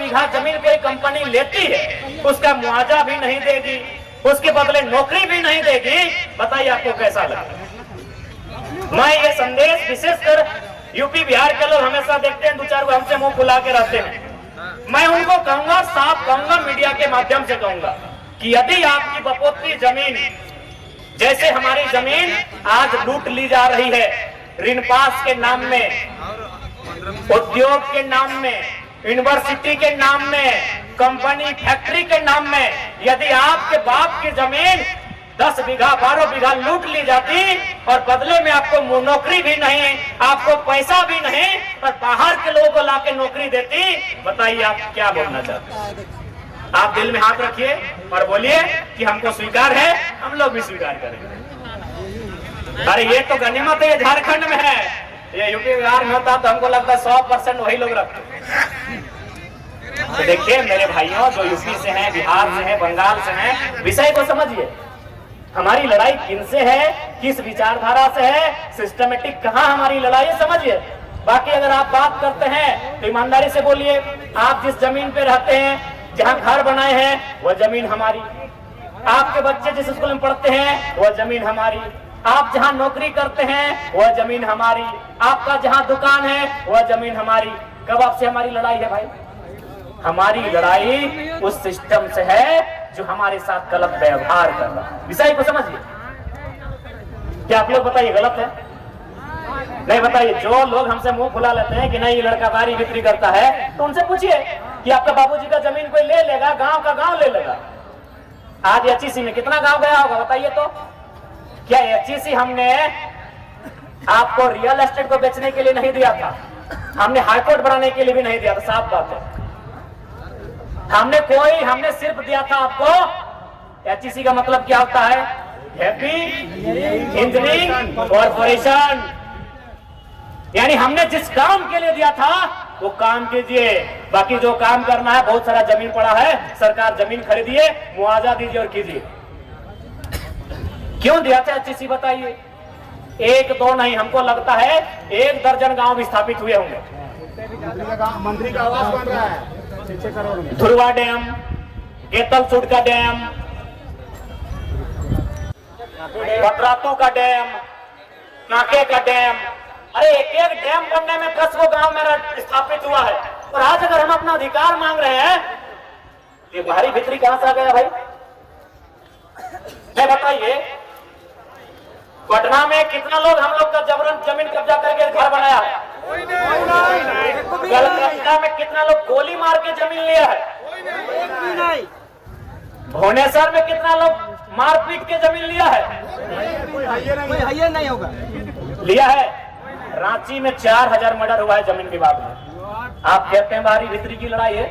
बीघा जमीन कोई कंपनी लेती है, उसका मुआवजा भी नहीं देगी, उसके बदले नौकरी भी नहीं देगी, बताइए आपको कैसा लगेगा। मैं ये संदेश विशेषकर यूपी बिहार के लोग हमेशा देखते हैं, दो चार को हमसे मुंह फुला के रहते हैं। मैं उनको कहूंगा, साफ कहूंगा, मीडिया के माध्यम से कहूंगा कि यदि आपकी बपोती जमीन, जैसे हमारी जमीन आज लूट ली जा रही है ऋण पास के नाम में, उद्योग के नाम में, यूनिवर्सिटी के नाम में, कंपनी फैक्ट्री के नाम में, यदि आपके बाप की जमीन 10 बीघा 12 बीघा लूट ली जाती और बदले में आपको नौकरी भी नहीं, आपको पैसा भी नहीं और बाहर के लोगों को लाके नौकरी देती, बताइए आप क्या बोलना चाहते हैं। आप दिल में हाथ रखिए और बोलिए कि हमको स्वीकार है, हम लोग भी स्वीकार करेंगे। अरे ये तो गनीमत है, ये झारखंड में है, ये यूपी बिहार में होता तो हमको लगता है 100% वही लोग रखते। तो देखिए मेरे भाइयों, जो यूपी से हैं, बिहार से हैं, बंगाल से हैं, विषय को समझिए। हमारी लड़ाई किनसे है, किस विचारधारा से है, सिस्टमेटिक कहाँ हमारी लड़ाई समझिए। बाकी अगर आप बात करते हैं तो ईमानदारी से बोलिए, आप जिस जमीन पे रहते हैं, जहाँ घर बनाए हैं, वह जमीन हमारी। आपके बच्चे जिस स्कूल में पढ़ते हैं, वह जमीन हमारी। आप जहाँ नौकरी करते हैं, वह जमीन हमारी। आपका जहाँ दुकान है, वह जमीन हमारी। कब आपसे हमारी लड़ाई है भाई? हमारी लड़ाई उस सिस्टम से है जो हमारे साथ गलत व्यवहार कर रहा है। विषय को समझिए। क्या आप लोग बताइए गलत है? नहीं बताइए। जो लोग हमसे मुंह फुला लेते हैं कि नहीं ये लड़का बारी बिक्री करता है, तो उनसे पूछिए कि आपका बाबूजी का जमीन कोई ले लेगा, गांव का गांव ले लेगा। आज एचईसी में कितना गांव गया होगा बताइए तो। क्या एचईसी हमने आपको रियल एस्टेट को बेचने के लिए नहीं दिया था, हमने हाईकोर्ट बनाने के लिए भी नहीं दिया था, साफ बात है। हमने सिर्फ दिया था आपको, एचईसी का मतलब क्या होता है? Happy engineering corporation. यानी हमने जिस काम के लिए दिया था वो काम कीजिए, बाकी जो काम करना है, बहुत सारा जमीन पड़ा है, सरकार जमीन खरीदिए, मुआवजा दीजिए और कीजिए। क्यों दिया था एचईसी बताइए? 1-2 नहीं, हमको लगता है 1 दर्जन गांव भी स्थापित हुए होंगे। मंत्री का आवास बन रहा है, 6 करोड़ में। धुरवा डैम, गेतलसूट का डैम, पतरातू का डैम, नाके का डैम। अरे एक डैम बनने में 10 गो गांव मेरा स्थापित हुआ है। और आज अगर हम अपना अधिकार मांग रहे हैं, ये बाहरी भीतरी कहां से आ गया भाई? मैं बताइए, पटना में कितना लोग हम लोग का जबरन जमीन कब्जा करके घर बनाया है? कलकत्ता में कितना लोग गोली मार के जमीन लिया है? भुवनेश्वर में कितना लोग मारपीट के जमीन लिया है? कोई नहीं होगा। लिया है। रांची में 4000 मर्डर हुआ है जमीन विवाद में। आप कहते हैं बाहरी भीतरी की लड़ाई है?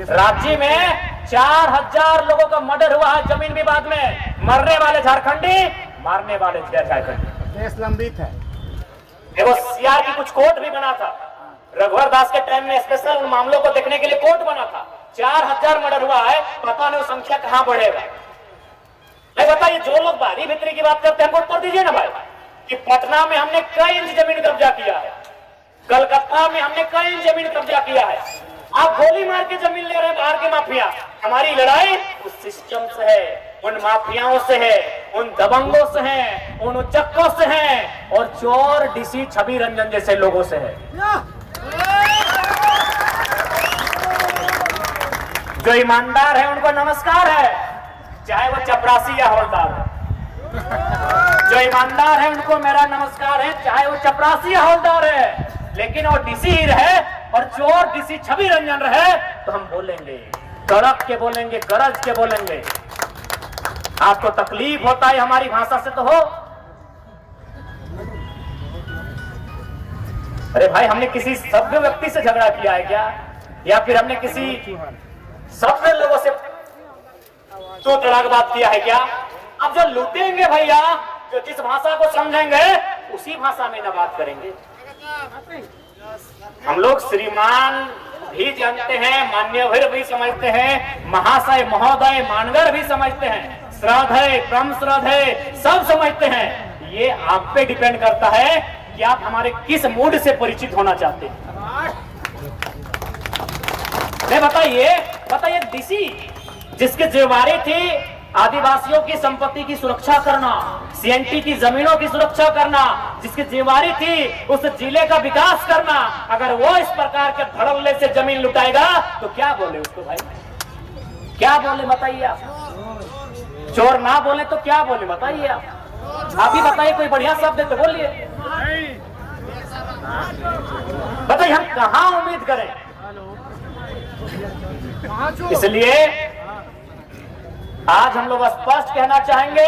रांची में 4000 लोगों का मर्डर हुआ है जमीन विवाद में। मरने वाले झारखंडी, मारने वाले झारखंडी। केस लंबित है। देखो सीआर की कुछ कोर्ट भी बना था, रघुवर दास के टाइम में स्पेशल उन मामलों को देखने के लिए कोर्ट बना था। 4000 मर्डर हुआ है, पता नहीं वो संख्या कहां बढ़ेगा। नहीं बताइए, जो लोग बाहरी भीतरी की बात करते हैं हमको उत्तर दीजिए ना भाई, कि पटना में हमने कई इंच जमीन कब्जा किया है, कलकत्ता में हमने कई इंच जमीन कब्जा किया है। आप गोली मार के जमीन ले रहे हैं बाहर के माफिया। हमारी लड़ाई उस सिस्टम से है, उन माफियाओं से है, उन दबंगों से है, उन उच्चकों से है और चोर डीसी छवि रंजन जैसे लोगों से है। जो ईमानदार है उनको नमस्कार है, चाहे वो चपरासी या हवलदार है। जो ईमानदार है उनको मेरा नमस्कार है, चाहे वो चपरासी या हवलदार है। लेकिन वो डीसी ही रहे और चोर डीसी छवि रंजन रहे तो हम बोलेंगे, कड़क के बोलेंगे, गरज के बोलेंगे। आपको तकलीफ होता है हमारी भाषा से तो हो। अरे भाई, हमने किसी सभ्य व्यक्ति से झगड़ा किया है क्या? या फिर हमने किसी सभ्य लोगों से तो तड़ाक बात किया है क्या? अब जो लूटेंगे भैया, जो जिस भाषा को समझेंगे उसी भाषा में ना बात करेंगे। हम लोग श्रीमान भी जानते हैं, मान्यवर भी समझते हैं, महाशय महोदय मानगर भी समझते हैं, श्राद्ध है, क्रम श्राद्ध है, सब समझते हैं। ये आप पे डिपेंड करता है कि आप हमारे किस मूड से परिचित होना चाहते हैं। नहीं बताइए डीसी जिसके जिम्मेदारी थी आदिवासियों की संपत्ति की सुरक्षा करना, सीएनटी की जमीनों की सुरक्षा करना, जिसकी जिम्मेदारी थी उस जिले का विकास करना, अगर वो इस प्रकार के धड़ल्ले से जमीन लुटाएगा तो क्या बोले उसको भाई, क्या बोले बताइए आप। चोर ना बोले तो क्या बोले बताइए आप ही बताइए, कोई बढ़िया शब्द है तो बोलिए। बताइए हम कहां उम्मीद करें। इसलिए आज हम लोग स्पष्ट कहना चाहेंगे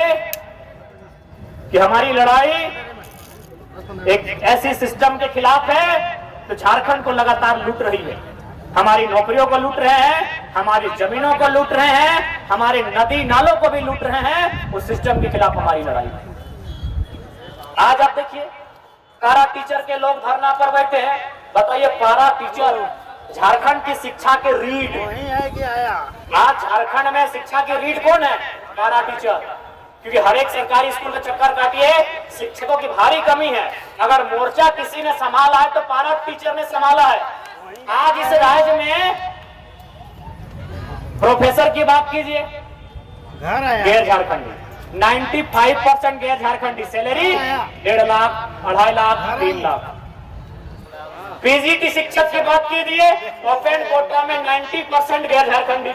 कि हमारी लड़ाई एक ऐसी सिस्टम के खिलाफ है तो झारखंड को लगातार लूट रही है, हमारी नौकरियों को लूट रहे हैं, हमारी जमीनों को लूट रहे हैं, हमारे नदी नालों को भी लूट रहे हैं। उस सिस्टम के खिलाफ हमारी लड़ाई है। आज आप देखिए पारा टीचर के लोग धरना पर बैठे हैं। बताइए पारा टीचर झारखंड की शिक्षा के रीढ़ है कि आया? आज झारखंड में शिक्षा की रीढ़ कौन है? पारा टीचर। क्योंकि हर एक सरकारी स्कूल में चक्कर काटिए, शिक्षकों की भारी कमी है। अगर मोर्चा किसी ने संभाला है तो पारा टीचर ने संभाला है। आज इस राज्य में प्रोफेसर की बात कीजिए, गैर झारखंडी 95% गैर झारखंडी, सैलरी 1.5 लाख, 2.5 लाख, 3 लाख। पीजीटी शिक्षक की बात कीजिए, ओपन कोटा में 90% गैर झारखंडी।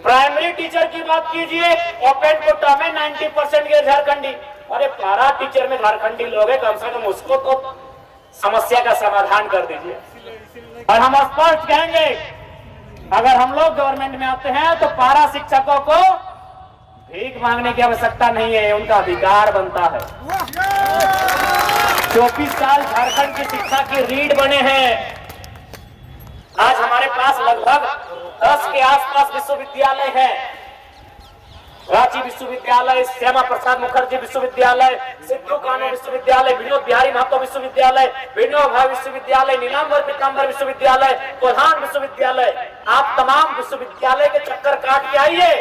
प्राइमरी टीचर की बात कीजिए, ओपन कोटा में 90% गैर झारखंडी। अरे पारा टीचर में झारखंडी लोग हैं, कम से कम उसको तो समस्या का समाधान कर दीजिए। और हम स्पष्ट कहेंगे अगर हम लोग गवर्नमेंट में आते हैं तो पारा शिक्षकों को भीख मांगने की आवश्यकता नहीं है, उनका अधिकार बनता है। 24 साल झारखंड की शिक्षा की रीढ़ बने हैं। आज हमारे पास लगभग 10 के आसपास विश्वविद्यालय है। रांची विश्वविद्यालय, श्यामा प्रसाद मुखर्जी विश्वविद्यालय, सिद्धू कानू विश्वविद्यालय, विनोद बिहारी महतो विश्वविद्यालय, विनोबा विश्वविद्यालय, नीलांबर पीतांबर विश्वविद्यालय, प्रधान विश्वविद्यालय। आप तमाम विश्वविद्यालय के चक्कर काट के आइए,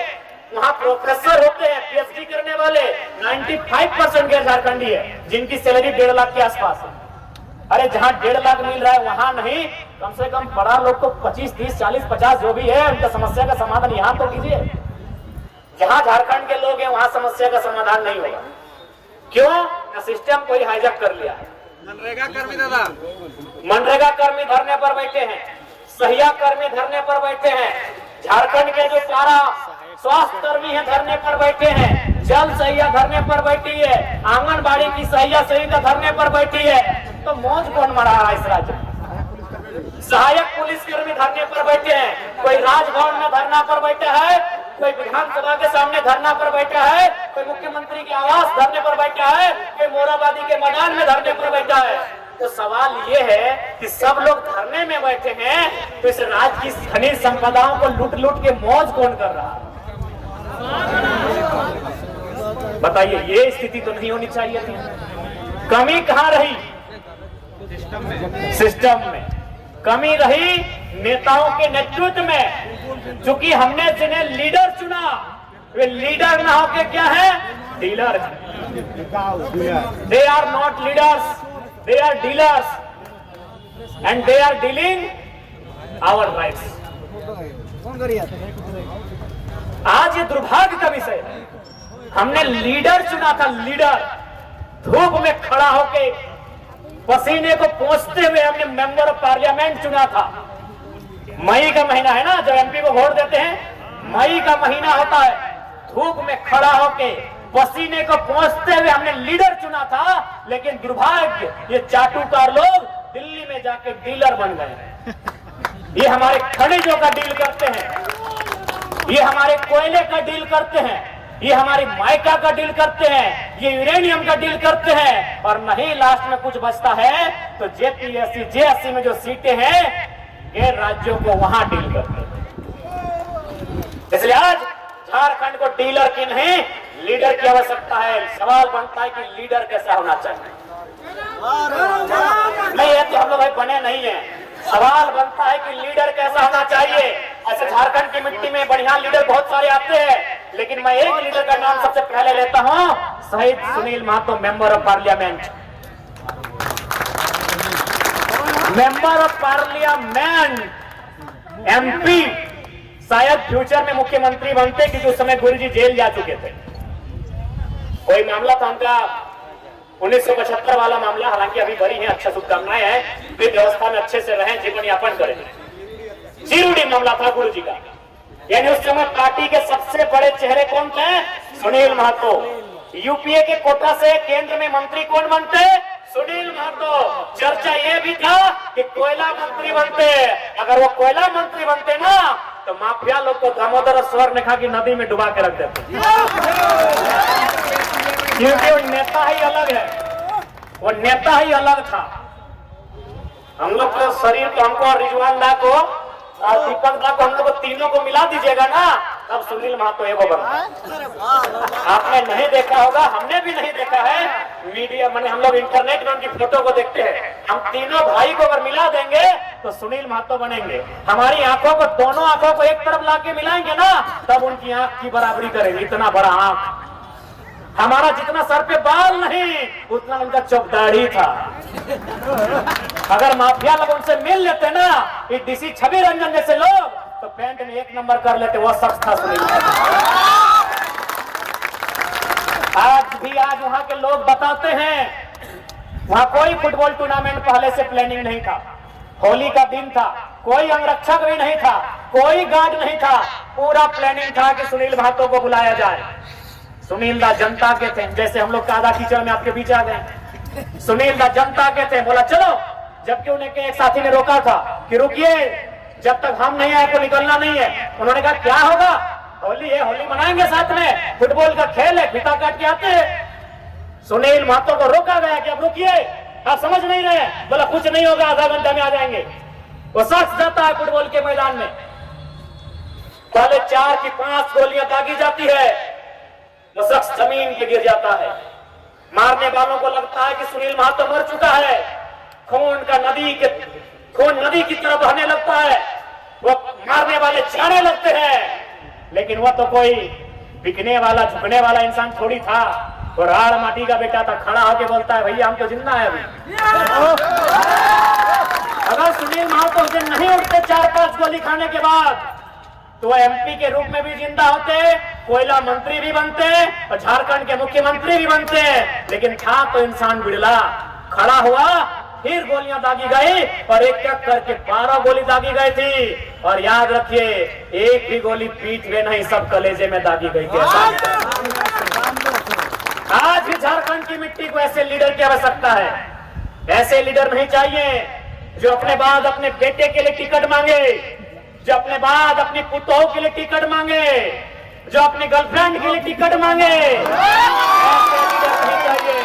वहाँ प्रोफेसर होते हैं, पीएचडी करने वाले 95% गैर झारखंडी है, जिनकी सैलरी 1.5 लाख के आसपास है। अरे जहाँ 1.5 लाख मिल रहा है वहां नहीं, कम से कम बड़ा लोग तो 25, 30, 40, 50 जो भी है उनका समस्या का समाधान यहाँ तो कीजिए। जहाँ झारखंड के लोग हैं वहां समस्या का समाधान नहीं होगा। क्यों? सिस्टम कोई हाईजैक कर लिया है। मनरेगा कर्मी दादा, मनरेगा कर्मी धरने पर बैठे हैं, सहिया कर्मी धरने पर बैठे हैं, झारखंड के जो पारा स्वास्थ्य कर्मी है धरने पर बैठे हैं, जल सहिया धरने पर बैठी है, आंगनबाड़ी की सहिया सहिता धरने पर बैठी है। तो मौज कौन मरा रहा है इस राज्य में? सहायक पुलिसकर्मी धरने पर बैठे हैं, कोई राजभवन में धरना पर बैठा है, कोई विधानसभा के सामने धरना पर बैठा है, कोई मुख्यमंत्री के आवास धरने पर बैठा है, कोई मोराबादी के मैदान में धरने पर बैठा है। तो सवाल ये है कि सब लोग धरने में बैठे हैं तो इस राज्य की खनिज संपदाओं को लूट लूट के मौज कौन कर रहा है? बताइए, ये स्थिति तो नहीं होनी चाहिए थी। कमी कहां रही? सिस्टम में कमी रही, नेताओं के नेतृत्व में। चूंकि हमने जिन्हें लीडर चुना वे लीडर ना होके क्या है? Dealer. They are not leaders, they are dealers and they are dealing our rights. आज ये दुर्भाग्य का विषय है, हमने लीडर चुना था, लीडर। धूप में खड़ा होके पसीने को पोंछते हुए हमने मेंबर ऑफ पार्लियामेंट चुना था। मई का महीना है ना, जब एमपी को वोट देते हैं, मई का महीना होता है। धूप में खड़ा होके पसीने को पोंछते हुए हमने लीडर चुना था, लेकिन दुर्भाग्य ये चाटुकार लोग दिल्ली में जाके डीलर बन गए। ये हमारे खनिजों का डील करते हैं, ये हमारे कोयले का डील करते हैं, ये हमारी माइका का डील करते हैं, ये यूरेनियम का डील करते हैं, और नहीं लास्ट में कुछ बचता है तो जेपीएससी जेएससी में जो सीटें हैं गैर राज्यों को वहां डील करते हैं। इसलिए आज झारखंड को डीलर की नहीं लीडर की आवश्यकता है। सवाल बनता है कि लीडर कैसा होना चाहिए। नहीं है तो हम लोग भाई बने नहीं है। सवाल बनता है कि लीडर कैसा होना चाहिए। ऐसे झारखंड की मिट्टी में बढ़िया लीडर बहुत सारे आते हैं, लेकिन मैं एक लीडर का नाम सबसे पहले लेता हूं, शहीद Sunil Mahato, member of parliament. Member of parliament MP शायद फ्यूचर में मुख्यमंत्री बनते, क्योंकि उस समय गुरुजी जेल जा चुके थे। कोई मामला था उनका 1975 वाला मामला, हालांकि अभी बरी है, अच्छा शुभकामनाएं हैं, वे व्यवस्था में अच्छे से रहें, जीवन यापन करें। जीरोडी मामला था गुरुजी का, यानी उस समय पार्टी के सबसे बड़े चेहरे कौन थे? सुनील महतो। यूपीए के कोटा से केंद्र में मंत्री कौन बनते? सुनील महतो। चर्चा ये भी था कि कोयला मंत्री बनते, अगर वो कोयला मंत्री बनते ना तो माफिया लोग को दामोदर और स्वर्णरेखा की नदी में डुबा के रख देते, क्योंकि वो नेता ही अलग है, वो नेता ही अलग था। हम लोग को शरीर को, हमको और रिजवान दा को और दीपक दा को, हम लोग को तीनों को मिला दीजिएगा ना, तब सुनील महतो एगो बना। आपने नहीं देखा होगा, हमने भी नहीं देखा है, मीडिया मैंने हम लोग इंटरनेट में उनकी फोटो को देखते हैं। हम तीनों भाई को अगर मिला देंगे तो सुनील महतो बनेंगे। हमारी आंखों को, दोनों आंखों को एक तरफ लाके मिलाएंगे ना, तब उनकी आंख की बराबरी करेंगे। इतना बड़ा आंख, हमारा जितना सर पे बाल नहीं उतना उनका चौकदाढ़ी था। अगर माफिया लोग उनसे मिल लेते ना, ये डीसी छवि रंजन जैसे लोग, तो पैंट में 1 नंबर कर लेते। वो शख्स था सुनील। आज वहां के लोग बताते हैं, वहां कोई फुटबॉल टूर्नामेंट पहले से प्लानिंग नहीं था। होली का दिन था, कोई अंगरक्षक भी नहीं था, कोई गार्ड नहीं था, पूरा प्लानिंग था कि सुनील महतो को बुलाया जाए। सुनील दा जनता के थे, जैसे हम लोग कादा कीचड़ में आपके बीच आ गए। सुनील दा जनता के थे, बोला चलो, जबकि उन्हें एक साथी ने रोका था कि रुकिए, जब तक हम नहीं आए तो निकलना नहीं है। उन्होंने कहा क्या होगा, होली है, होली मनाएंगे साथ में, फुटबॉल का खेल है, फीता काट के आते हैं। सुनील महतो को रोका गया कि अब रुकिए, आप समझ नहीं रहे। बोला कुछ नहीं होगा, आधा घंटा में आ जाएंगे। वो शख्स जाता है फुटबॉल के मैदान में, पहले 4 की 5 गोलियां दागी जाती है, वो शख्स जमीन पे गिर जाता है। मारने वालों को लगता है कि सुनील महतो मर चुका है, खून नदी की तरफ बहने लगता है, वो मारने वाले जाने लगते हैं। लेकिन वो तो कोई बिकने वाला, झुकने वाला इंसान थोड़ी था, वो राड़ माटी का बेटा था। खड़ा होके बोलता है भैया हम तो जिंदा है अभी। अगर सुनील महतो उस दिन नहीं उठते 4-5 गोली खाने के बाद, तो एमपी के रूप में भी जिंदा होते, कोयला मंत्री भी बनते और झारखंड के मुख्यमंत्री भी बनते। लेकिन था तो इंसान बिरला। खड़ा हुआ, फिर गोलियां दागी गई और एक एक करके 12 गोली दागी गई थी। और याद रखिए, एक भी गोली पीठ में नहीं, सब कलेजे में दागी गई थी। आज भी झारखंड की मिट्टी को ऐसे लीडर की आवश्यकता है। ऐसे लीडर नहीं चाहिए जो अपने बाद अपने बेटे के लिए टिकट मांगे, जो अपने बाद अपनी पुतों के लिए टिकट मांगे, जो अपनी गर्लफ्रेंड के लिए टिकट मांगे। ऐसे लीडर नहीं चाहिए,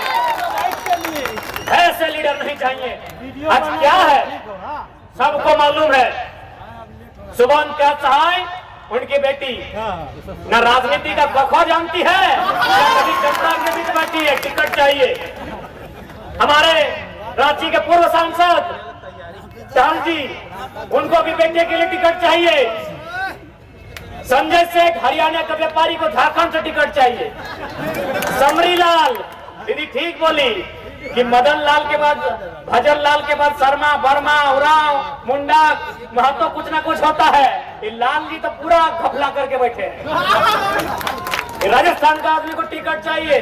ऐसे लीडर नहीं चाहिए। आज क्या है सबको मालूम है, सुबह सहाय उनकी बेटी न राजनीति का बखो जानती है, न कभी जनता के बीच बैठी है। टिकट चाहिए। हमारे रांची के पूर्व सांसद चांद जी, उनको भी बेटे के लिए टिकट चाहिए। संजय सेठ हरियाणा के व्यापारी को झारखंड से टिकट चाहिए। समरी लाल दीदी ठीक बोली कि मदन लाल के बाद, भजन लाल के बाद शर्मा, वर्मा, उरांव, मुंडा, महतो कुछ ना कुछ होता है। ये लाल जी तो पूरा घपला करके बैठे हैं। राजस्थान का आदमी को टिकट चाहिए।